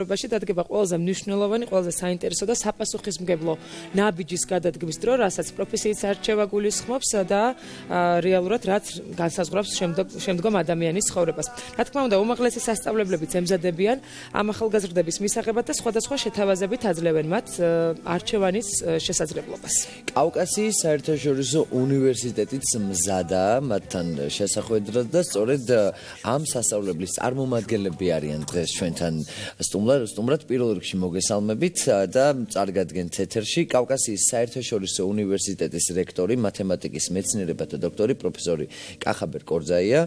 დადგება ყველაზე მნიშვნელოვანი, ყველაზე საინტერესო და საპასუხისმგებლო ნაბიჯის გადადგმის დრო, რასაც პროფესიის არჩევა გულისხმობს და რეალურად რაც განსაზღვრავს შემდგომ ადამიანის ცხოვრებას. Რა თქმა უნდა, უმაღლესი სასწავლებლებიც ემზადებიან ამ ახალგაზრდების მისაღებად და სხვადასხვა შეთავაზებით აძლევენ მათ არჩევანის შესაძლებლობას. კავკასიის საერთაშორისო უნივერსიტეტიც მზადაა მათთან შესახვედრად და სწორედ ამ სასწავლებლის წარმომადგენლები არიან დღეს ჩვენთან სტუმრად პირველ რიგში მოგესალმებით და წარგადგენთ ეთერში კავკასიის საერთაშორისო უნივერსიტეტის რექტორი, მათემატიკის მეცნიერებათა დოქტორი პროფესორი კახაბერ კორძაია,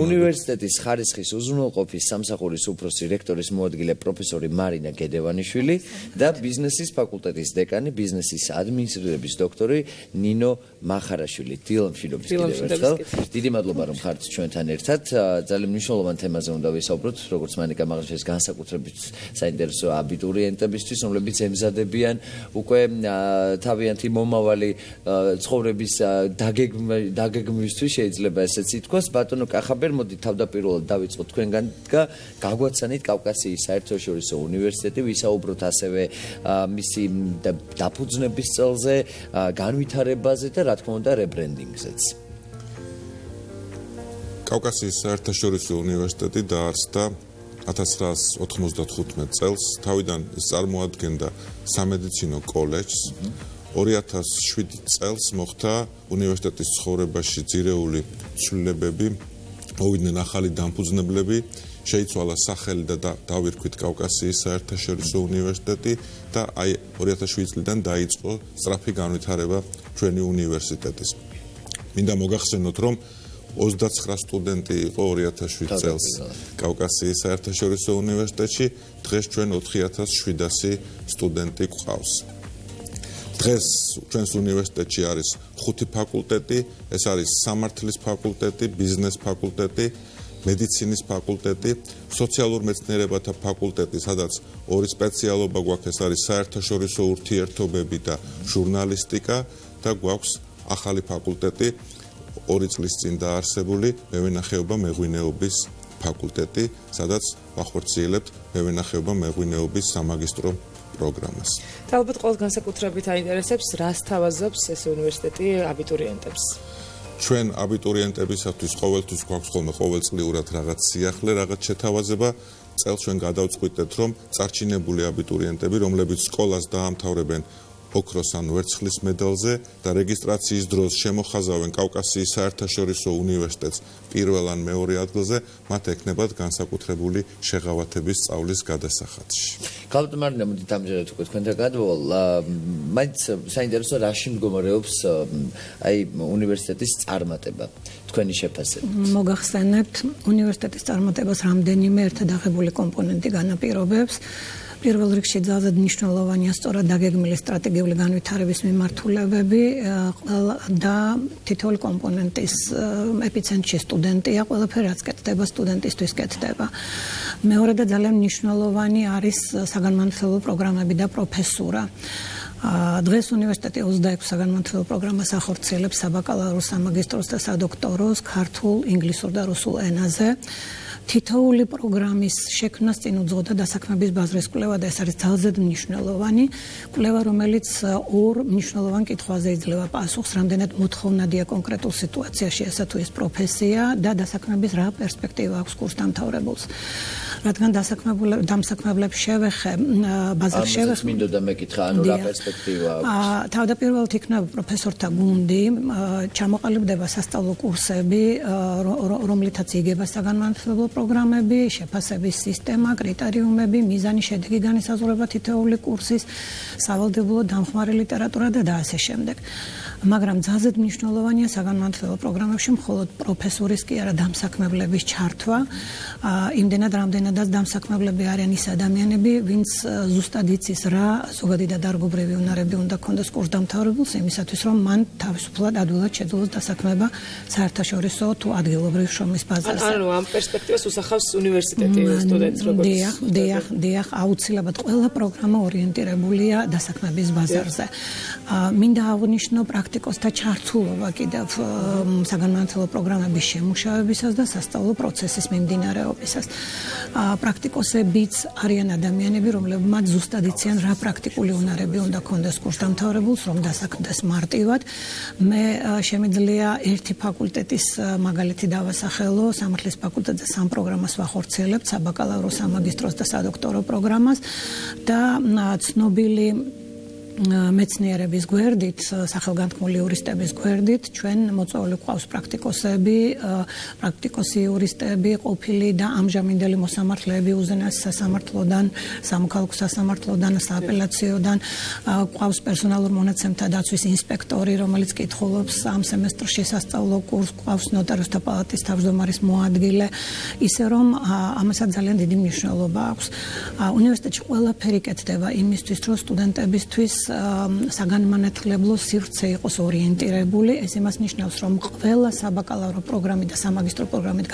უნივერსიტეტის ხარისხის უზრუნველყოფის სამსახურის უფროსი რექტორის მოადგილე პროფესორი მარინა გედევანიშვილი და ბიზნესის ფაკულტეტის დეკანი, ბიზნესის ადმინისტრირების დოქტორი ნინო მახარაშვილი. დილამშვიდობის კიდევ ერთხელ. დიდი მადლობა რომ ხართ ჩვენთან ერთად. ძალიან მნიშვნელოვან თემაზე უნდა ვისაუბროთ, როგორც მანიკა მაღაშვილის განსაკუთრებით საინტერესო აბიტურიენტებისთვის, რომლებიც ემზადებიან უკვე თავიანთი მომავალი ცხოვრების დაგეგმვისთვის, შეიძლება ესეც ითქვას. ბატონო კახაბერ, მოდით თავდაპირველად დავიწყოთ თქვენგან და გაგვაცანით კავკასიის საერთაშორისო უნივერსიტეტი, ვისაუბროთ ასევე მისი დაფუძნების წელზე, განვითარებაზე და რა თქმა უნდა რებრენდინგზეც. კავკასიის საერთაშორისო უნივერსიტეტი დაარსდა 1995 წელს, თავიდან ის წარმოადგენდა სამედიცინო კოლეჯს. 2007 წელს მოხდა უნივერსიტეტის ცხოვრებაში ძირეული ცვლილებები, მოვიდნენ ახალი დამფუძნებლები, შეიცვალა სახელი და დავირქვით კავკასიის საერთაშორისო უნივერსიტეტი და აი 2007 წლიდან დაიწყო სწრაფი განვითარება ჩვენი უნივერსიტეტის. მინდა მოგახსენოთ, რომ 29 სტუდენტი იყო 2007 წელს კავკასიის საერთაშორისო უნივერსიტეტში, დღეს ჩვენ 4700 სტუდენტი გვყავს. დღეს ჩვენს უნივერსიტეტში არის 5 ფაკულტეტი, ეს არის სამართლის ფაკულტეტი, ბიზნეს ფაკულტეტი, მედიცინის ფაკულტეტი, სოციალურ მეცნიერებათა ფაკულტეტი, სადაც ორი სპეციალობა გვაქვს, ეს არის საერთაშორისო ურთიერთობები და ჟურნალისტიკა და გვაქვს ახალი ფაკულტეტი 2 წლის წინ დაარსებული მევენახეობა მეღვინეობის ფაკულტეტი, სადაც ვახორციელებთ მევენახეობა მეღვინეობის სამაგისტრო პროგრამას. და ალბათ ყოველს განსაკუთრებით აინტერესებს, რას თავაზობს ეს უნივერსიტეტი აბიტურიენტებს. ჩვენ აბიტურიენტებისათვის ყოველთვის გვაქვს ხოლმე ყოველწლიურად რაღაც სიახლე, რაღაც შეთავაზება. წელს ჩვენ გადავწყვიტეთ, რომ წარჩინებული აბიტურიენტები, რომლებიც სკოლას დაამთავრებენ ოქროს ან ვერცხლის მედალზე და რეგისტრაციის დროს შემოხაზავენ კავკასიის საერთაშორისო უნივერსიტეტს პირველ ან მეორე ადგილზე, მათ ექნებათ განსაკუთრებული შეღავათების სწავლის გადასახადში. გალბატონ მარინა, მოდით ამჯერად უკვე თქვენთან გადავალ. მაინც საინტერესო რაში მდგომარეობს აი უნივერსიტეტის წარმატება თქვენი შეფასებით. მოგახსენებთ, უნივერსიტეტის წარმატებას რამდენიმე ერთადაღებული კომპონენტი განაპირობებს. პირველ რიგში ძალზედ მნიშვნელოვანია სწორად დაგეგმილი სტრატეგიული განვითარების მიმართულებები და თითოეული კომპონენტის ეპიცენტრში სტუდენტია, ყველაფერი რაც კეთდება სტუდენტისთვის კეთდება. მეორე და ძალიან მნიშვნელოვანი არის საგანმანათლებლო პროგრამები და პროფესურა. დღეს უნივერსიტეტი 26 საგანმანათლებლო პროგრამას ახორციელებს საბაკალავრო, სამაგისტროს და სადოქტოროს ქართულ, ინგლისურ და რუსულ ენაზე. თითოეული პროგრამის შექმნას წინ უძღოდა დასაქმების ბაზრის კვლევა და ეს არის ძალზედ მნიშვნელოვანი კვლევა, რომელიც ორ მნიშვნელოვან კითხვაზე იძლევა პასუხს, რამდენად მოთხოვნადია კონკრეტულ სიტუაციაში ესა თუ ის პროფესია და დასაქმების რა პერსპექტივა აქვს კურსდამთავრებულს. რადგან დამსაქმებლებს შევეხე, ბაზარს შევეხე. მინდოდა მეკითხა, ანუ რა პერსპექტივა აქვს? თავდაპირველად იქნება პროფესორთა გუნდი, ჩამოყალიბდება სასწავლო კურსები, რომლითაც იგება საგანმანათლებლო პროგრამები, შეფასების სისტემა, კრიტერიუმები, მიზანი, შედეგი განისაზღვრება თითოეული კურსის, სავალდებულო დამხმარე ლიტერატურა და ასე შემდეგ. მაგრამ ძალზედ მნიშვნელოვანია საგანმანათლებლო პროგრამებში მხოლოდ პროფესურის კი არა დამსაქმებლების ჩართვა. იმდენად რამდენადაც დამსაქმებლები არიან ის ადამიანები, ვინც ზუსტად იცის რა ზოგადი და დარგობრივი უნარები უნდა ქონდეს კურსდამთავრებულს, იმისათვის რომ მან თავისუფლად ადვილად შეძლოს დასაქმება საერთაშორისო თუ ადგილობრივ შრომის ბაზარზე. ანუ ამ პერსპექტივას უსახავს უნივერსიტეტი სტუდენტს როგორც. დიახ, აუცილებლად ყველა პროგრამა ორიენტირებულია დასაქმების ბაზარზე. მინდა აღვნიშნო პრაქტიკოსთა ჩართულობა კიდევ საგანმანათლებლო პროგრამების შემუშავებისას და სასწავლო პროცესის მიმდინარეობისას. პრაქტიკოსებიც არიან ადამიანები, რომლებმაც ზუსტად იციან რა პრაქტიკული უნარები უნდა ქონდეს კურსდამთავრებულს, რომ დასაქმდეს მარტივად. მე შემიძლია ერთი ფაკულტეტის მაგალითი დავასახელო, სამართლის ფაკულტეტზე სამ პროგრამას ვახორციელებთ, საბაკალავრო, სამაგისტროს და სადოქტორო პროგრამას და ცნობილი მეცნიერების გვერდით, სახელგანთქმული იურისტების გვერდით ჩვენ მოწვეული გვყავს პრაქტიკოსები, პრაქტიკოსი იურისტები, ყოფილი და ამჟამინდელი მოსამართლეები უზენაეს სასამართლოდან, სამოქალაქო სასამართლოდან, სააპელაციოდან, გვყავს პერსონალურ მონაცემთა დაცვის ინსპექტორი, რომელიც კითხულობს ამ სემესტრში სასწავლო კურსს, გვყავს ნოტარიუსთა პალატის თავმჯდომარის მოადგილე, ისე რომ ამასაც ძალიან დიდი მნიშვნელობა აქვს. უნივერსიტეტში ყველაფერი კეთდება იმისთვის, რომ სტუდენტებისთვის საგანმანათლებლო სივრცე იყოს ორიენტირებული. ეს იმას ნიშნავს, რომ ყველა საბაკალავრო პროგრამით და სამაგისტრო პროგრამით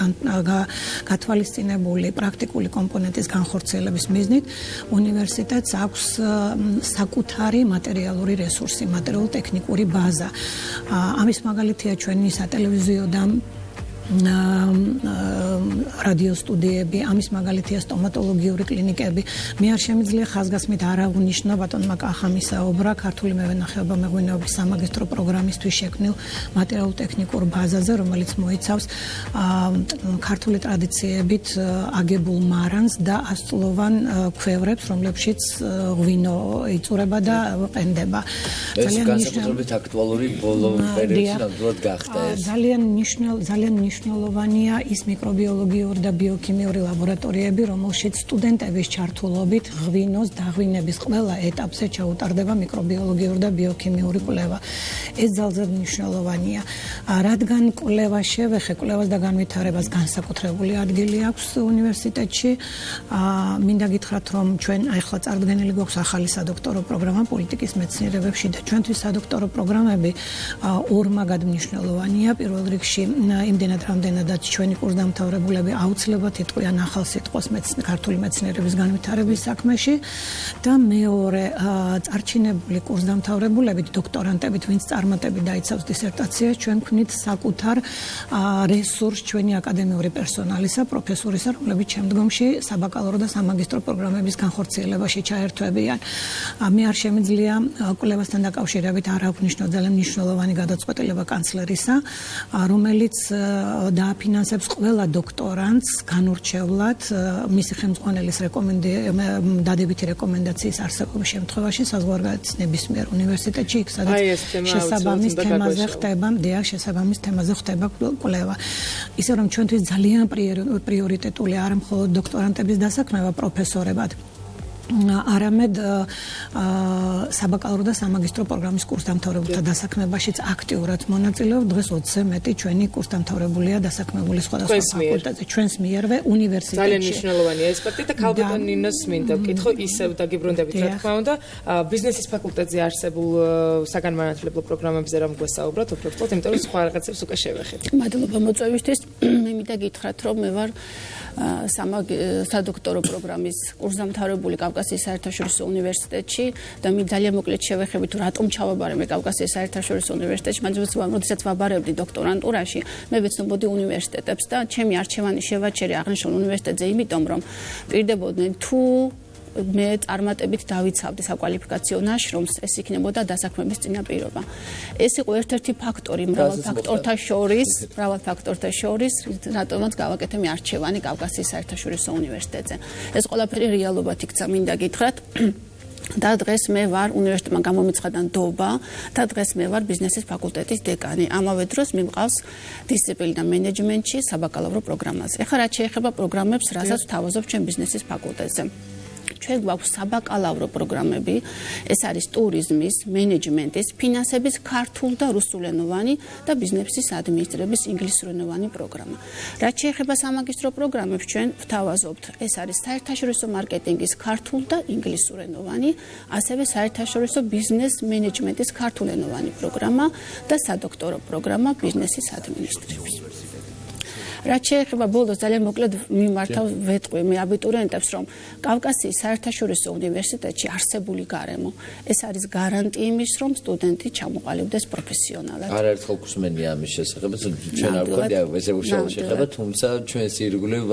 გათვალისწინებული პრაქტიკული კომპონენტის განხორციელების მიზნით უნივერსიტეტს აქვს საკუთარი მატერიალური რესურსი, მატერიალურ-ტექნიკური ბაზა. ამის მაგალითია ჩვენი სატელევიზიო და რადიო სტუდიები, ამის მაგალითია სტომატოლოგიური კლინიკები. მე არ შემიძლია ხაზგასმით არ აღნიშნო ბატონმა კახამის საუბრა ქართული მევენახეობა მეღვინეობის სამაგისტრო პროგრამისთვის შექმნილ მატერიალურ-ტექნიკურ ბაზაზე, რომელიც მოიცავს ქართული ტრადიციებით აგებულ მარანს და ასწლოვან ქვევრებს, რომლებშიც ღვინო იწურება და ყენდება. ძალიან განსაკუთრებით აქტუალური ბოლო პერიოდში ნამდვილად გახდა ეს. ძალიან მნიშვნელოვანია ის მიკრობიოლოგიური და ბიოქიმიური ლაბორატორიები, რომელშიც სტუდენტების ჩართულობით ღვინოს დაღვინების ყველა ეტაპზე ჩაუტარდება მიკრობიოლოგიური და ბიოქიმიური კვლევა. ეს ძალზედ მნიშვნელოვანია. რადგან კვლევა შევეხე, კვლევას და განვითარებას განსაკუთრებული ადგილი აქვს უნივერსიტეტში, მინდა გითხრათ, რომ ჩვენ ახლა წარდგენილი გვაქვს ახალი სადოქტორო პროგრამა პოლიტიკის მეცნიერებებში და ჩვენთვის სადოქტორო პროგრამები ორმაგად მნიშვნელოვანია. პირველ რიგში იმდენად რამდენადაც ჩვენი კურსდამთავრებულები აუცილებლად იტყვიან ახალ სიტყვას ქართული მეცნიერების განვითარების საქმეში და მეორე წარჩინებული კურსდამთავრებულებით, დოქტორანტებით, ვინც წარმატებით დაიცავს დისერტაციას, ჩვენ ვქნით საკუთარ რესურსს ჩვენი აკადემიური პერსონალისა, პროფესორისა, რომლებიც შემდგომში საბაკალავრო და სამაგისტრო პროგრამების განხორციელებაში ჩაერთვებიან. მე არ შემიძლია კვლევასთან დაკავშირებით არ აღვნიშნო ძალიან მნიშვნელოვანი გადაწყვეტილება კანცლერისა, რომელიც დააფინანსებს ყველა დოქტორანტს განურჩევლად მისი ხელმძღვანელის დადებითი რეკომენდაციის არსებობის შემთხვევაში საზღვარგარეთის ნებისმიერ უნივერსიტეტში, იქ სადაც შესაბამის თემაზე ხდება კვლევა. ისე რომ ჩვენთვის ძალიან პრიორიტეტული არა მხოლოდ დოქტორანტების დასაქმება პროფესორებად, არამედ საბაკალავრო და სამაგისტრო პროგრამის კურსდამთავრებულთა დასაქმებაშიც აქტიურად მონაწილეობ. დღეს 20-ზე მეტი ჩვენი კურსდამთავრებულია დასაქმებული სხვადასხვა ფაკულტეტზე, ჩვენს მიერვე უნივერსიტეტში. ძალიან მნიშვნელოვანია ეს პარტი და ქალბატონ ნინოს მინდა ვკითხო, ისევ დაგიბრუნდებით რა თქმა უნდა, ბიზნესის ფაკულტეტზე არსებულ საგანმანათლებლო პროგრამებზე რომ გვესაუბროთ, უბრალოდ იმიტომ რომ სხვა რაღაცებს უკვე შევეხეთ. მადლობა მოწვევისთვის. მე მინდა გითხრათ, რომ მე ვარ სადოქტორო პროგრამის კურსდამთავრებული კავკასიის საერთაშორისო უნივერსიტეტში და მე ძალიან მოკლედ შევეხებით რატომ ჩავაბარე კავკასიის საერთაშორისო უნივერსიტეტში, როდესაც ვაბარებდი დოქტორანტურაში, მე ვეცნობოდი უნივერსიტეტებს და ჩემი არჩევანი შევაჩერე აღნიშნულ უნივერსიტეტზე, იმიტომ რომ პირდებოდნენ თუ მე წარმატებით დავიცავდი საკვალიფიკაციო ნაშრომს, ეს იქნებოდა დასაქმების წინაპირობა. ეს იყო ერთ-ერთი ფაქტორი მრავალ ფაქტორთა შორის, რატომაც გავაკეთე მე არჩევანი კავკასიის საერთაშორისო უნივერსიტეტზე. ეს ყველაფერი რეალობად იქცა, მინდა გითხრათ. და დღეს მე ვარ უნივერსიტეტმა გამომიცხადა ნდობა და დღეს მე ვარ ბიზნესის ფაკულტეტის დეკანი. ამავე დროს მე მყავს დისციპლინა მენეჯმენტში საბაკალავრო პროგრამაზე. ეხლა რაც შეეხება პროგრამებს, რასაც ვთავაზობ ჩვენ ბიზნესის ფაკულტეტზე. ჩვენ გვაქვს საბაკალავრო პროგრამები, ეს არის ტურიზმის, მენეჯმენტის, ფინანსების ქართულ და რუსულენოვანი და ბიზნესის ადმინისტრების ინგლისურენოვანი პროგრამა. რაც შეეხება სამაგისტრო პროგრამებს, ჩვენ ვთავაზობთ, ეს არის საერთაშორისო მარკეტინგის ქართულ და ინგლისურენოვანი, ასევე საერთაშორისო ბიზნეს მენეჯმენტის ქართულენოვანი პროგრამა და სადოქტორო პროგრამა ბიზნესის ადმინისტრების. რაც შეეხება ბოლოს ძალიან მოკლედ მიმართავ ვეტყვი მე აბიტურიენტებს რომ კავკასიის საერთაშორისო უნივერსიტეტში არსებული გარემო ეს არის გარანტი იმის რომ სტუდენტი ჩამოყალიბდეს პროფესიონალად. არაერთხელ გვსმენია ამის შესახებ, ჩვენ არ გვქონია ესე უშუალო შეხება, თუმცა ჩვენს ირგვლივ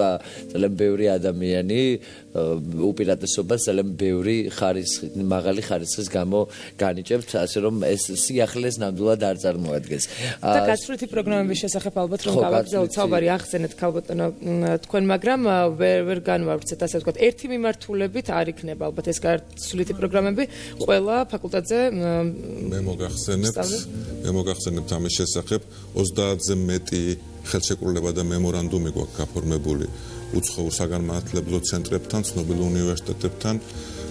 ძალიან ბევრი ადამიანი უპირატესობას ძალიან ბევრი მაღალი ხარისხის გამო განიჭებთ, ასე რომ ეს სიახლეს ნამდვილად არ წარმოადგენს. და გასწრითი პროგრამების შესახებ ალბათ რომ გავაგზავნოთ საუბარი ახსენეთ ქალბატონო თქვენ, მაგრამ ვერ განვავრცეთ ასე ვთქვათ, ერთი მიმართულებით არ იქნება ალბათ ეს გასწრითი პროგრამები ყველა ფაკულტეტზე მე მოგახსენებთ ამის შესახებ 30-ზე მეტი ხელშეკრულება და მემორანდუმი გვაქვს გაფორმებული უცხოურ საგანმანათლებლო ცენტრებთან, ცნობილ უნივერსიტეტებთან.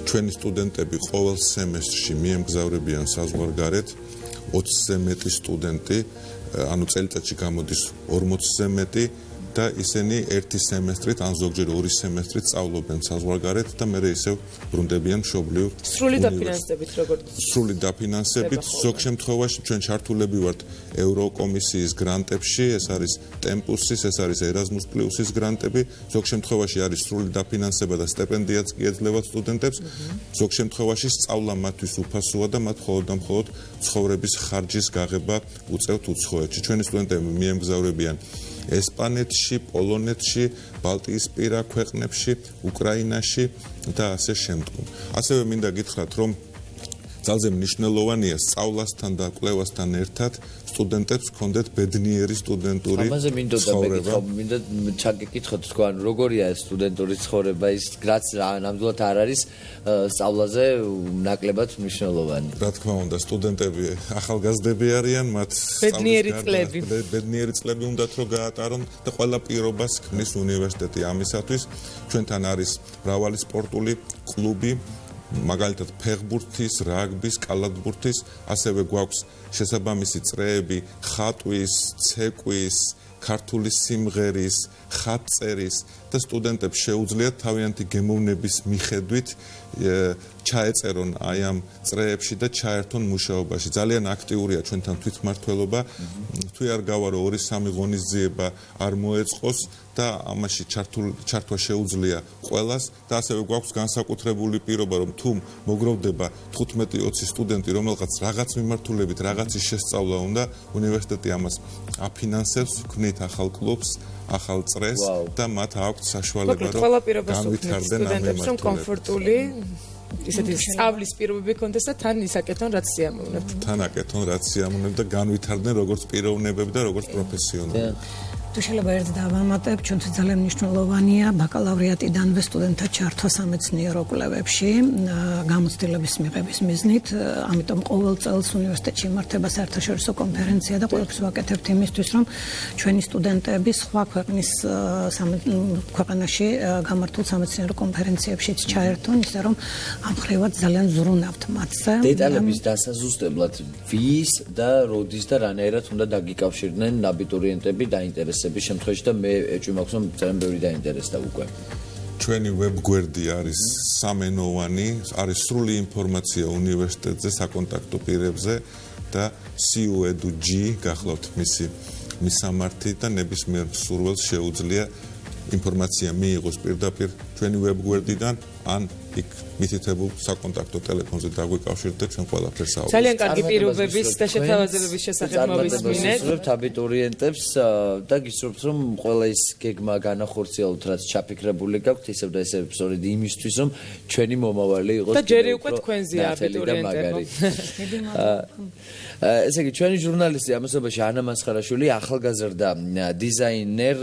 ჩვენი სტუდენტები ყოველ სემესტრში მიემგზავრებიან საზღვარგარეთ 20-ზე მეტი სტუდენტი, ანუ წელიწადში გამოდის 40-ზე მეტი და ისინი ერთი სემესტრით ან ზოგჯერ ორი სემესტრით სწავლობენ საზღვარგარეთ და მერე ისევ ბრუნდებიან მშობლიურ სრული დაფინანსებით როგორც სრული დაფინანსებით ზოგ შემთხვევაში ჩვენ ჩართულები ვართ ევროკომისიის გრანტებში, ეს არის ტემპუსის, ეს არის ერაზმუს პლუსის გრანტები, ზოგ შემთხვევაში არის სრული დაფინანსება და სტიპენდიაც კი ეძლევათ სტუდენტებს, ზოგ შემთხვევაში სწავლა მათთვის უფასოა და მათ მხოლოდ და მხოლოდ ცხოვრების ხარჯის გაღება უწევთ უცხოეთში. ჩვენი სტუდენტები მიემგზავრებიან ესპანეთში, პოლონეთში, ბალტიისპირა ქვეყნებში, უკრაინაში და ასე შემდგომ. ასევე მინდა გითხრათ, რომ ძალზე მნიშვნელოვანია სწავლასთან და კვლევასთან ერთად სტუდენტებს ჰქონდეთ ბედნიერი სტუდენტური ამაზე მინდა ჩაგეკითხოთ თქვენ, როგორია ეს სტუდენტური ცხოვრება, ის რაც ნამდვილად არ არის სწავლაზე ნაკლებად მნიშვნელოვანი. რა თქმა უნდა, სტუდენტები ახალგაზრდები არიან, მათ ბედნიერი წლები უნდათ რომ გაატარონ და ყველა პირობას ქმნის უნივერსიტეტი ამისათვის. ჩვენთან არის მრავალი სპორტული კლუბი, მაგალითად ფეხბურთის, რაგბის, კალათბურთის, ასევე გვაქვს შესაბამისი წრეები ხატვის, ცეკვის, ქართული სიმღერის, ხატწერის და სტუდენტებს შეუძლიათ თავიანთი გემოვნების მიხედვით ჩაეწერონ აი ამ წრეებში და ჩაერთონ მუშაობაში. ძალიან აქტიურია ჩვენთან თვითმმართველობა. თუ არ გავარო 2-3 ღონისძიება არ მოეწყოს და ამაში ჩართვა შეუძლია ყველას და ასევე გვაქვს განსაკუთრებული პირობა, რომ თუ მოგროვდება 15-20 სტუდენტი, რომელღაც რაღაც მიმართულებით რაღაცის შესწავლა უნდა, უნივერსიტეტი ამას აფინანსებს, ქმნით ახალ კლუბს, ახალ წრეს და მათ აქვთ საშუალება რომ განვითარდნენ ამ მიმართულებით. კომფორტული ისეთი სწავლის პირობები ქონდეს და თან ისაკეთონ რაც სიამოვნებთ. თან აკეთონ რაც სიამოვნებთ და განვითარდნენ როგორც პიროვნებები და როგორც პროფესიონალები. თუ შეიძლება ერთ დავამატებ, ჩვენთვის ძალიან მნიშვნელოვანია ბაკალავრიატიდანვე სტუდენტთა ჩართვა სამეცნიერო კვლევებში, გამოცდილების მიღების მიზნით, ამიტომ ყოველ წელს უნივერსიტეტში იმართება საერთაშორისო კონფერენცია და ყველაფერს ვაკეთებთ იმისთვის, რომ ჩვენი სტუდენტები სხვა ქვეყანაში გამართულ სამეცნიერო კონფერენციებშიც ჩაერთონ, ისე რომ ამ ხრივად ძალიან ზრუნავთ მათზე. დეტალების დასაზუსტებლად ვის და როდის და რანაირად უნდა დაგიკავშირდნენ აბიტურიენტები დაინტერესებული შემთხვევაში და მე ეჭვი მაქვს რომ ძალიან ბევრი დაინტერესდა უკვე. ჩვენი ვებგვერდი არის სამენოვანი, არის სრული ინფორმაცია უნივერსიტეტზე, საკონტაქტო პირებზე და CU.edu.g გახლავთ მისი მისამართი და ნებისმიერ მსურველს შეუძლია ინფორმაცია მიიღოს პირდაპირ ჩვენი ვებგვერდიდან ან იქ მითითებულ საკონტაქტო ტელეფონზე დაგვიკავშირდეთ და ჩვენ ყველაფერს ავიღებთ. ძალიან კარგი პირობების და შეთავაზებების შესახებ მოვისმინეთ. ვსწრებთ აბიტურიენტებს და გისურვებთ რომ ყველა ის გეგმა განახორციელოთ, რაც ჩაფიქრებული გაქვთ, ისევ და ისევ სწორედ იმისთვის რომ ჩვენი მომავალი იყოს და ჯერი უკვე თქვენზეა აბიტურიენტებო. ესე იგი ჩვენი ჟურნალისტი ამასობაში ანა მასხარაშვილი ახალგაზრდა დიზაინერ